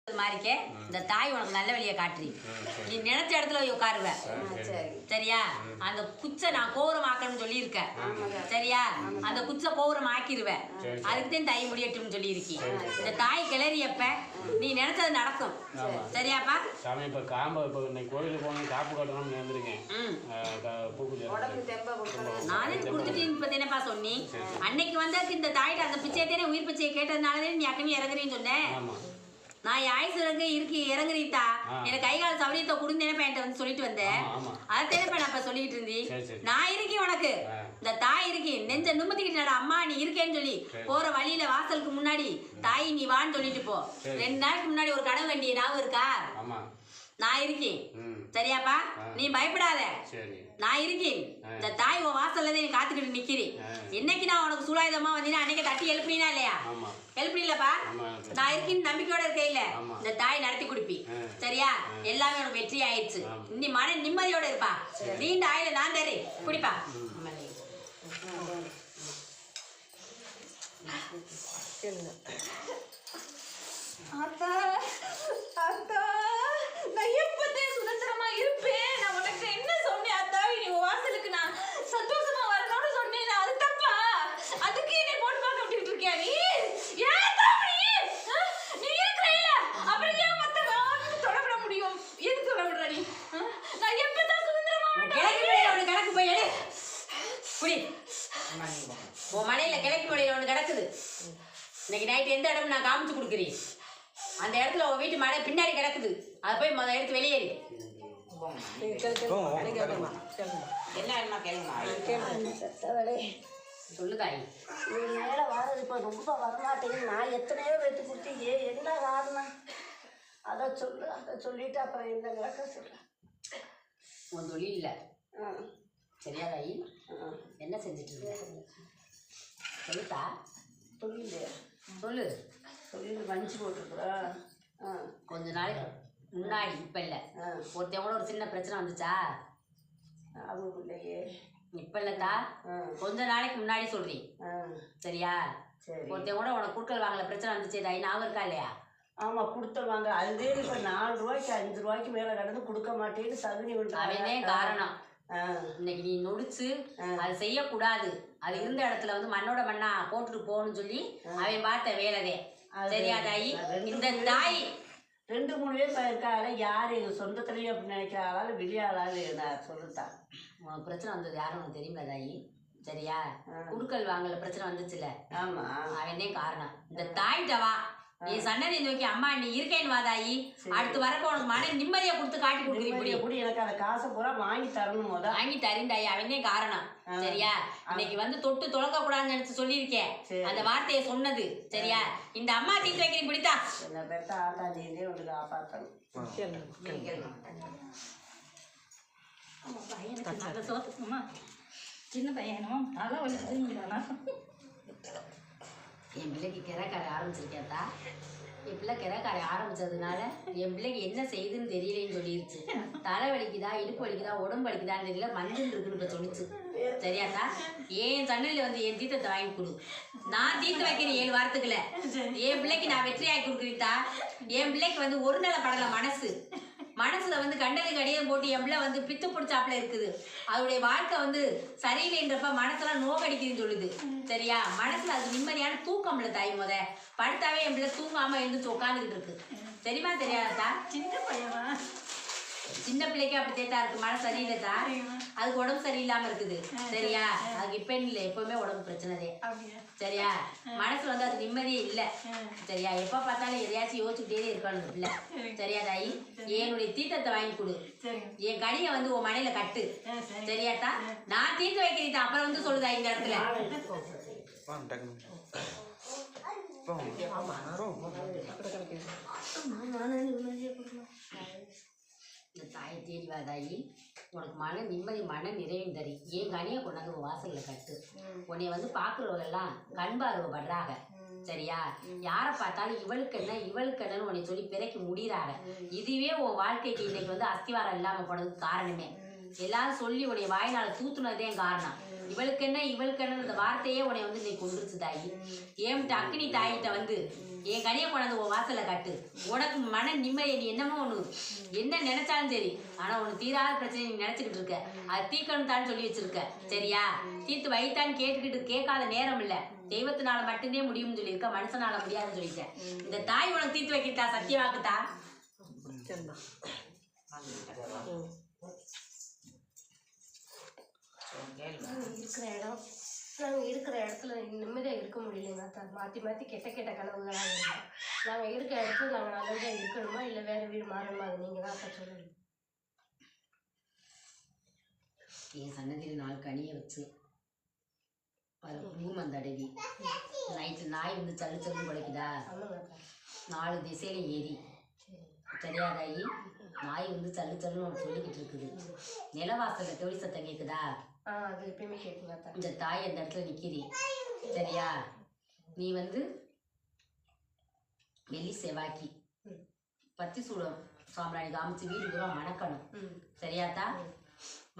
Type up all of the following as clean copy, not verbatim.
மாறிக்க இந்த தாய் உனக்கு நல்ல வழியை காட்டுறீ நீ நினைச்ச இடத்துல போய் உட்காருவ சரியா அந்த குச்சை நான் கோபுரமாக்கணும்னு சொல்லியிருக்கேன் சரியா அந்த குச்சை கோபுரம் ஆக்கிடுவேன் அதுக்குதான் தாய் முடியட்டும்னு சொல்லியிருக்கி இந்த தாய் கிளறியப்ப நீ நினைச்சது நடக்கும் சரியாப்பா சாமி இப்போ காம்பு இப்போ இன்னைக்கு கோயிலுக்கு போகணும் காப்பு கட்டணும்னு வந்திருக்கேன் நானே கொடுத்துட்டேன்னு இப்போ தானேப்பா சொன்னி அன்னைக்கு வந்ததுக்கு இந்த தாயிட்ட அந்த பிச்சையை தானே உயிர் பிச்சையை கேட்டதுனால நீ அக்கமே இறங்குறேன்னு சொன்னேன் நான் ஆயுசு இருக்கு இறங்குறீத்தா எனக்கு கை கால சௌரியத்தை கொடுந்தேனப்பா என்கிட்ட வந்து சொல்லிட்டு வந்தேன் அதை தேனப்பா நான் இப்ப சொல்லிட்டு இருந்தேன் நான் இருக்கேன் உனக்கு இந்த தாய் இருக்கேன் நெஞ்ச நிம்மதிக்கிட்டு அம்மா நீ இருக்கேன்னு சொல்லி போற வழியில வாசலுக்கு முன்னாடி தாய் நீ வான்னு சொல்லிட்டு போ 2 நாளைக்கு முன்னாடி ஒரு கனவு வேண்டிய ஞாபகம் இருக்கா நான் இருக்கேன் சரியாப்பா நீ பயப்படாத நான் இருக்கேன் இந்த தாய் உன் வாசல்ல தான் காத்துக்கிட்டு நிக்கிறேன் என்னைக்கு நான் உனக்கு சூழாயுதமா வந்தீங்கன்னா அன்னைக்கு தட்டி எழுப்பினா இல்லையா எழுப்பினீங்களப்பா நான் இருக்கேன்னு நம்பிக்கையோட இருக்கையில இந்த தாய் நடத்தி கொடுப்பி சரியா எல்லாமே உனக்கு வெற்றி ஆயிடுச்சு நீ மன நிம்மதியோட இருப்பா நீண்ட ஆயில நான் தரேன் குடிப்பா அத்தா அத்தா நான் எப்பதே சுதந்திரமா இருப்பேன் நான் உனக்கு என்ன சொன்னேன் அத்தா நீ வாசலுக்கு நான் சந்தோஷமா வரணும்னு சொன்னேன் அது தப்பா அதுக்கு என்ன போட்டு பார்க்க விட்டுட்டு இருக்கியா நீ ஏன் தாமணி நீ இருக்கறீல அப்புறம் ஏன் மத்த வாக்கு தொடர முடியும் எதுக்கு தொடர நீ நான் எப்பதான் சுதந்திரமா கிழக்கு போய் எடு குடி உன் மனையில கிழக்கு மலையில ஒன்று கிடக்குது இன்னைக்கு நைட் எந்த இடம் நான் காமிச்சு கொடுக்குறேன் அந்த இடத்துல உன் வீட்டு மழை பின்னாடி கிடக்குது அதை போய் முதல் எடுத்து வெளியேறி என்ன சொல்லுதாய் மேலே வர்றது இப்போ ரொம்ப வரமாட்டேங்குது நான் எத்தனையோ வெட்டு கொடுத்து என்ன காரணம் அதை சொல்லிட்டு அப்புறம் இந்த விளக்க சொல்ல உன் தொழில் இல்லை சரியா தாயி என்ன செஞ்சுட்டு இருக்க சொல்லுதா தொழில் சொல்லு தொழில் வஞ்சி போட்டிருக்குறா கொஞ்ச நாளைக்கு முன்னாடி இப்ப இல்ல ஒருத்தன் கூட ஒரு சின்ன பிரச்சனை வந்துச்சா அவங்க இல்லையே இப்ப இல்லத்தா கொஞ்ச நாளைக்கு முன்னாடி சொல்றேன் சரியா ஒருத்தன் கூட உனக்கு குடுக்கல் வாங்கல பிரச்சனை வந்துச்சு தாய் ஞாபகம் இருக்கா இல்லையா ஆமாம் கொடுத்துருவாங்க அதுவே இப்போ 4 ரூபாய்க்கு 5 ரூபாய்க்கு மேலே கடந்து கொடுக்க மாட்டேன்னு சகுனி அவனே காரணம் இன்னைக்கு நீ நொடிச்சு அது செய்யக்கூடாது அது இருந்த இடத்துல வந்து மண்ணோட மண்ணா போட்டுட்டு போகணும்னு சொல்லி அவன் பார்த்த வேலைதே சரியா தாயி இந்த தாய் 2-3 பேர் இருக்காங்க யாரு சொந்தத்திலேயே அப்படின்னு நினைக்கிறாள் வெளியாளான்னு நான் சொல்லுதான் உனக்கு பிரச்சனை வந்தது யாரும் உனக்கு தெரியுமா தாயி சரியா குடுக்கல் வாங்கல பிரச்சனை வந்துச்சுல ஆமா அவனே காரணம் இந்த தாய்ட்டவா நீ சன்னதி நோக்கி அம்மா நீ இருக்கேன்னு வாதாயி அடுத்து வரப்போ உனக்கு மன நிம்மதியை கொடுத்து காட்டி கொடுக்குறீங்க எனக்கு அந்த காசை பூரா வாங்கி தரணும் வாங்கி தரீண்டாயி அவனே காரணம் சரியா இன்னைக்கு வந்து தொட்டு தொடங்க கூடாதுன்னு நினைச்சு சொல்லியிருக்கேன் அந்த வார்த்தையை சொன்னது சரியா இந்த அம்மா தீட்டு வைக்கிறீங்க பிடித்தா என்ன பெற்ற ஆட்டாண்டியே வந்து காப்பாற்றணும் சோத்துக்குமா சின்ன பையனும் தலை வலிக்குதுங்கிறானா என் பிள்ளைக்கு கிரக்கார ஆரம்பிச்சிருக்கேன்டா என் பிள்ளை கிரக்கார ஆரம்பிச்சதுனால என் பிள்ளைக்கு என்ன செய்யுதுன்னு தெரியலேன்னு சொல்லிருச்சு தலை வலிக்குதா இடுப்பு வலிக்குதா உடம்பு வலிக்குதான்னு தெரியல மஞ்சள் இருக்குன்னு இப்போ சொல்லிச்சு சரியாத்தா என் சன்னலில் வந்து என் தீர்த்தத்தை வாங்கி கொடு நான் தீர்த்து வைக்கிறேன் 7 வாரத்துக்குள்ள என் பிள்ளைக்கு நான் வெற்றியாகி கொடுக்குறீத்தா என் பிள்ளைக்கு வந்து ஒரு நிலை படலை மனசுல வந்து கண்டலுக்கு அடியும் போட்டு என் பிள்ளை வந்து பித்து பிடிச்சாப்புல இருக்குது அதோடைய வாழ்க்கை வந்து சரியில்லைன்றப்ப மனசெல்லாம் நோக்கடிக்குதுன்னு சொல்லுது சரியா மனசுல அது நிம்மதியான தூக்கம் இல்லை தாய் படுத்தாவே என் பிள்ளை தூங்காம எழுந்துச்சு உட்காந்துக்கிட்டு இருக்கு தெரியுமா தெரியாதா சின்ன பையனா சின்ன பிள்ளைக்கு அப்படி தேத்தா இருக்கு மனசு சரியில்லைதா அதுக்கு உடம்பு சரியில்லாம இருக்குது சரியா அதுக்கு இப்ப இல்லை எப்பவுமே உடம்பு பிரச்சனைதே சரியா மனசு வந்து அது நிம்மதியே இல்லை சரியா எப்ப பார்த்தாலும் எதையாச்சும் யோசிச்சுக்கிட்டே இருக்கணும் பிள்ளை சரியா தாயி என்னுடைய தீர்த்தத்தை வாங்கி கொடு என் கனியை வந்து உன் மனையில கட்டு சரியாத்தா நான் தீர்த்து வைக்கிறேன் அப்புறம் வந்து சொல்லுதா இந்த இடத்துல இந்த தாயை தேடி வாதாயி உனக்கு மன நிம்மதி மன நிறைவும் தரி ஏன் கனியை கொண்டாந்து வாசல்ல கட்டு உன்னை வந்து பாக்குறவங்கெல்லாம் கண் பார்வைப்படுறாங்க சரியா யாரை பார்த்தாலும் இவளுக்கு என்னன்னு உன்னை சொல்லி பிறக்கி முடிகிறாங்க இதுவே உன் வாழ்க்கைக்கு இன்னைக்கு வந்து அஸ்திவாரம் இல்லாம போனதுக்கு காரணமே எல்லாரும் சொல்லி உடைய வாயினால தூத்துனதே காரணம். இவளுக்கு என்ன இந்த வார்த்தையே உன்னை வந்து நீ கொண்டுருச்சு தாயி. ஏன்ட்டு அக்கினி தாயிட்ட வந்து என் கனியை கொண்டாந்து உன் வாசல கட்டு. உனக்கு மன நிம்மதியை நீ என்னமோ ஒன்று என்ன நினைச்சாலும் சரி, ஆனா உனக்கு தீராத பிரச்சனை நீ நினைச்சுக்கிட்டு இருக்க, அது தீர்க்கணும் தான் சொல்லி வச்சிருக்க. சரியா? தீர்த்து வைத்தான்னு கேட்காத நேரம் இல்லை. தெய்வத்தினால மட்டும்தே முடியும்னு சொல்லியிருக்க, மனுஷனால முடியாதுன்னு சொல்லிட்டேன். இந்த தாய் உனக்கு தீர்த்து வைக்கிட்டா, சத்தியவாக்குத்தா. நாங்கள் இருக்கிற இடத்துல நிம்மதியாக இருக்க முடியலைங்க அத்தா. மாற்றி மாற்றி கெட்ட கனவுகளாக இருக்கும். நாங்கள் இருக்கிற இடத்துல நாங்கள் நல்லதாக இருக்கணுமா இல்லை வேறு வீடு மாறணுமா? அது நீங்கள் தான் அக்கா சொல்லணும். என் சன்னதியில் 4 கனியை வச்சு அதில் குங்குமம் தடவி நைட்டு நாய் வந்து சல்லு சல்லுன்னு குலைக்குதா, 4 திசையில ஏறி. தெரியாதாயி? நாய் வந்து சல்லு சல்லுன்னு ஒன்று சொல்லிக்கிட்டு இருக்குது. நிலவாசலில் தொழில் சத்தம் கேட்குதா? அது எப்பயுமே கேட்குங்க அத்தா. இந்த தாய் அந்த இடத்துல நிற்கிறி. சரியா? நீ வந்து வெள்ளி செவ்வாய்க்கு பத்தி சூடம் சாம்பிராணி காமிச்சு வீடு பூரா மணக்கணும். சரியாத்தா?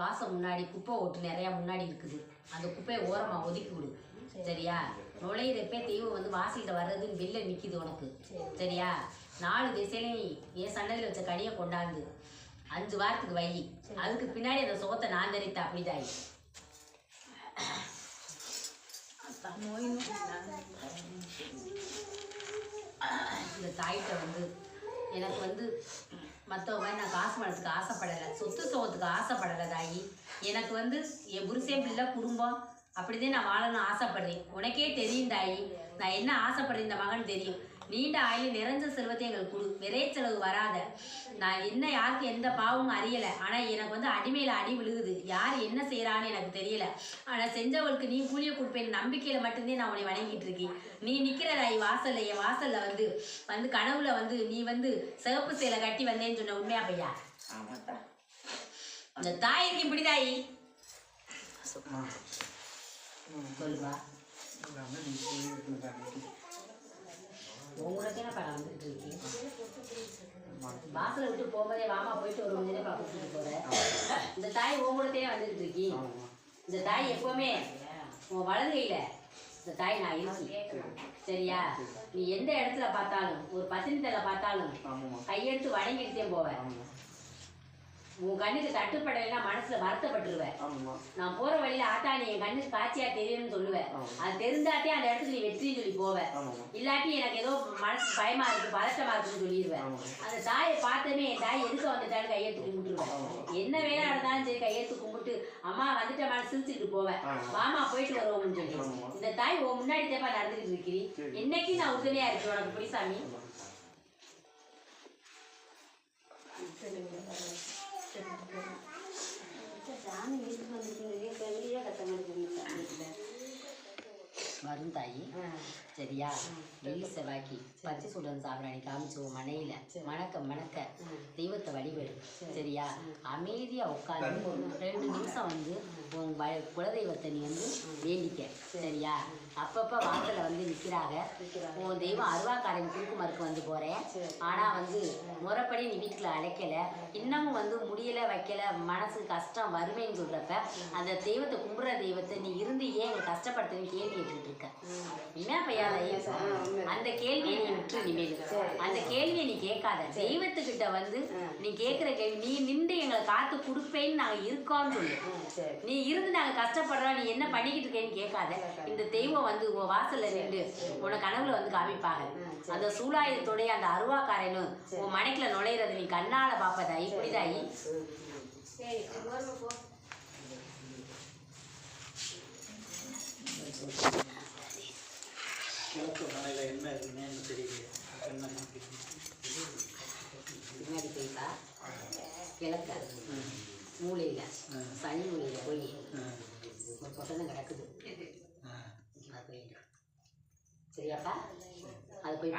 வாசம் முன்னாடி குப்பை ஓட்டு நிறையா முன்னாடி இருக்குது, அந்த குப்பையை ஓரமாக ஒதுக்கி விடு. சரியா? நுழையிறப்பே தெய்வம் வந்து வாசல்கிட்ட வர்றதுன்னு வெளில நிற்கிது உனக்கு. சரியா? 4 திசையிலையும் என் சன்னதியில் வச்ச கனியை கொண்டாந்து 5 வாரத்துக்கு வை. அதுக்கு பின்னாடி அந்த சுகத்தை நான் தரித்த. அப்படிதாயி. இந்த தாயிட்ட வந்து எனக்கு வந்து மற்றவங்க நான் காசு பணத்துக்கு ஆசைப்படலை, சொத்து சுகத்துக்கு ஆசைப்படலை தாயி. எனக்கு வந்து என் புருஷன் பிள்ளை குடும்பம் அப்படிதான் நான் வாழணும்னு ஆசைப்படுறேன். உனக்கே தெரியும் தாயி, நான் என்ன ஆசைப்படுறேன் இந்த மகன் தெரியும். நீண்ட ஆயுள் நிறைஞ்ச செல்வத்தை எங்களுக்கு கொடு, விரைய செலவு வராத. நான் என்ன யாருக்கு எந்த பாவமும் அறியலை, ஆனால் எனக்கு வந்து அடிமையில் அடி விழுகுது. யார் என்ன செய்கிறான்னு எனக்கு தெரியலை, ஆனால் செஞ்சவளுக்கு நீ கூலியை கொடுப்பேன் நம்பிக்கையில் மட்டும்தான் நான் உன்னை வணங்கிட்டு இருக்கேன். நீ நிற்கிறதாயி வாசலில், என் வாசலில் வந்து கனவுல வந்து நீ வந்து சிவப்பு சேலை கட்டி வந்தேன்னு சொன்ன உண்மையா பையா? அந்த தாய்க்கு இப்படிதாயி சொல்லுவா. உங்களுக்கு என்ன படம் வந்துட்டு இருக்கீங்க? வாசலை விட்டு போகும்போதே வாமா போயிட்டு ஒரு மணி நேரம் கூப்பிட்டு போறேன். இந்த தாய் உங்களுக்கே வந்துட்டு இருக்கீ. இந்த தாய் எப்பவுமே உன் வலது கையில இந்த தாய் நான் இருக்கேன். சரியா? நீ எந்த இடத்துல பார்த்தாலும், ஒரு பத்தினித்தலை பார்த்தாலும் கையெடுத்து வணங்கிட்டே போவேன். உன் கண்ணுக்கு தட்டுப்படையினா மனசுல வருத்தப்பட்டுருவேன். நான் போற வழியில ஆட்டா நீ என் கண்ணுக்கு காட்சியா தெரியும்னு சொல்லுவேன். அது தெரிஞ்சாட்டே அந்த இடத்துக்கு நீ வெற்றின்னு சொல்லி போவேன். இல்லாட்டி எனக்கு ஏதோ மனசு பயமா இருக்கு, பதட்டமா இருக்குன்னு சொல்லிடுவேன். அந்த தாயை பார்த்தமே என் தாய் எதுக்கு வந்துட்டாலும் கையெழுத்து கும்பிட்டுருவேன். என்ன வேலை இருந்தாலும் சரி கையெழுத்து கும்பிட்டு அம்மா வந்துட்ட மாதிரி சிரிச்சுட்டு போவேன். வாமா போயிட்டு வருவோம்னு சொல்லி. இந்த தாய் உன் முன்னாடி தேப்பா நடந்துகிட்டு இருக்கிறீ. என்னைக்கு நான் உறுதுணையா இருக்கேன் உனக்கு புரிசாமி. வரும் தாயி. சரியா? வெள்ளி செவ்வாய்க்கு பச்சை சுடன் சாம்பிராணி காமிச்சு உன் மனையில மணக்க தெய்வத்தை வழிபடு. சரியா? அமைதியா உட்காந்து 2 நிமிஷம் வந்து உன் குலதெய்வத்தை நீ வந்து வேண்டிக்க. சரியா? அப்பப்ப வாசல வந்து நிக்கிறாங்க. உன் தெய்வம் அருவாக்காரன் குறுக்கு மறுக்கு வந்து போறேன். ஆனா வந்து முறைப்படி நீ வீட்டுல அழைக்கல, இன்னமும் வந்து முடியல வைக்கல, மனசு கஷ்டம் வறுமைன்னு சொல்றப்ப அந்த தெய்வத்தை கும்புற தெய்வத்தை நீ இருந்து ஏன் எங்களை கஷ்டப்படுத்துன்னு கேள்வி கேட்டுட்டு இருக்க. என்ன பையா? அந்த கேள்வியை நீ விட்டு இனிமேல் அந்த கேள்வியை நீ கேட்காத. தெய்வத்துக்கிட்ட வந்து நீ கேட்கிற கேள்வி நீ நின்று எங்களை காத்து கொடுப்பேன்னு நாங்க இருக்கோம்னு சொல்லு. நீ இருந்து நாங்க கஷ்டப்படுறோம், நீ என்ன பண்ணிக்கிட்டு இருக்கேன்னு கேட்காத. இந்த தெய்வம் வந்து உன் வாசல்ல நின்று உன கனவுல வந்து காமிப்பாங்க. அந்த சூலாயுதத்தோடைய அந்த அருவாக்காரனும் உன் மனைக்குள்ள நுழையிறது நீ கண்ணால பாப்பதாயி. புரிதாயி? பின்னாடி போய்ப்பா கிழக்க மூலையில சனி மூலையில போய் ஒரு பொட்டணம் கிடக்குது. அது போயிட்டு சரியாப்பா? அது போய்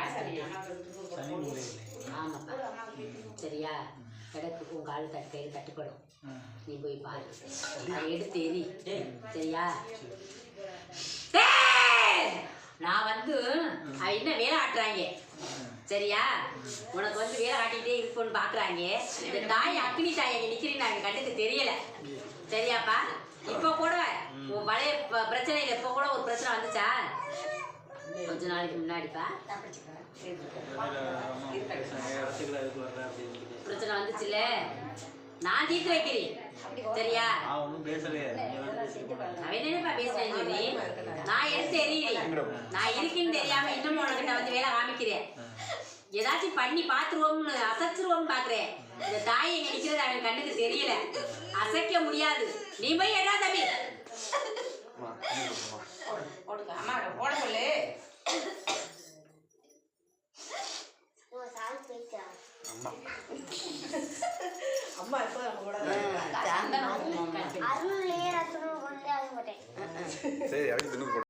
ஆமாப்பா. சரியா? கிடக்கு உன் கால் கையில் தட்டுப்படும். நீ போய் பாரு, அதை எடுத்து எரி. சரியா? நான் வந்து அவ என்ன வேலை ஆட்டுறாங்க. சரியா? உனக்கு வந்து வேலை காட்டிட்டே இருக்கும்னு பாக்குறாங்க. இந்த தாய் அக்னி தாய் அங்க நிக்கிறீங்க கண்ணுக்கு தெரியல. சரியாப்பா? இப்ப கூட உன் பழைய பிரச்சனையில இப்ப கூட ஒரு பிரச்சனை வந்துச்சா? கொஞ்ச நாளைக்கு முன்னாடிப்பா பிரச்சனை வந்துச்சுல்ல, நான் தீர்த்து வைக்கிறேன். சரியா? அவன் என்னப்பா பேசுறேன்னு சொல்லி நான் எடுத்து எறிகிறேன். நான் இருக்குன்னு தெரியாம இன்னமும் உனக்கிட்ட வந்து வேலை காமிக்கிறேன். ஏதாச்சும் பண்ணி பாத்துருவோம்னு அசைச்சிருவோம்னு பாக்குறேன். இந்த தாய் எங்க நிக்கிறது அவன் கண்ணுக்கு தெரியல, அசைக்க முடியாது. நீ போய் என்ன தம்பி அம்மா போட சொல்லு. அம்மா இப்போ நம்ம கூட அருள்லேயே ரத்தனம் கொண்டு அது போட்டேன். சரி இறக்கி தின்னு